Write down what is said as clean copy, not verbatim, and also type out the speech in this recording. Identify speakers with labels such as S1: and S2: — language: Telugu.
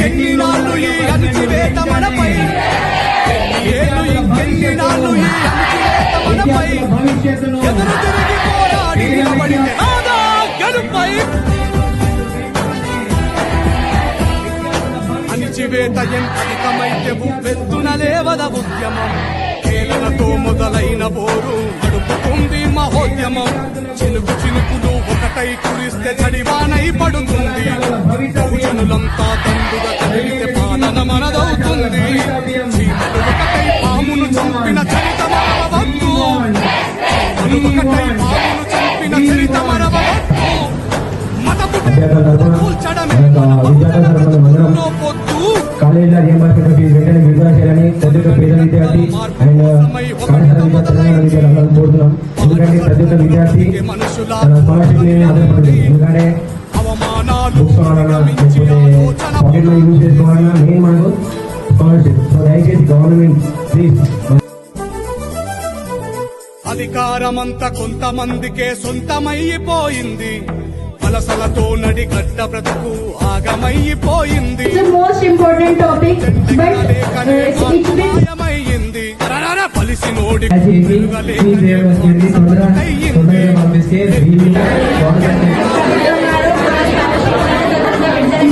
S1: ఇంకెన్ని నాళ్ళు ఈ అణచివేత మనపై, ఇంకెన్ని నాళ్ళు ఈ అణచివేత మనపై, ఎదురు తిరిగి పోరాడి నిలబడితే నాదా గెలుపై. అణచివేత ఎంత అధికమైతే ఉవ్వెత్తున లేవద ఉద్యమం, కేలనతో మొదలైన పోరు నడుపుతుంది మహోద్యమం. చినుకు చినుకులు ఒకటై కురిస్తే చడివానై పడుతుంది, బహుజనులంతా దండుగా కదిలితే పాలన మనదవుతుంది. చీమలు ఒకటై పామును చంపిన చరిత మరవవద్దు, చీమలు ఒకటై పామును చంపిన చరిత మరవవద్దు. మతపు కూల్చడమే పొద్దు.
S2: కాలేజీలో రియంబర్స్మెంట్ ఫీజు వెంటనే విడుదల చేయాలని ప్రతి ఒక్క పేద విద్యార్థి అండ్ కళాశాల విద్యార్థులను కోరుతున్నాం. ఎందుకంటే ప్రతి ఒక్క విద్యార్థి తన స్కాలర్షిప్ ని ఆధారపడుతుంది. ఎందుకంటే బుక్స్ కావాలన్నా లేకపోతే పాకెట్ మనీ యూజ్ చేసుకోవాలన్నా మెయిన్ మనకు స్కాలర్షిప్. సో దయచేసి గవర్నమెంట్ ప్లీజ్.
S1: అధికారమంతా కొంతమందికే సొంతమైపోయింది, వలసలతో నడిగడ్డ బ్రతుకు ఆగమైపోయింది.
S3: మోస్ట్ ఇంపార్టెంట్ టాపిక్
S1: మాయమైంది, పలిసి నోడి
S2: పంపిస్తే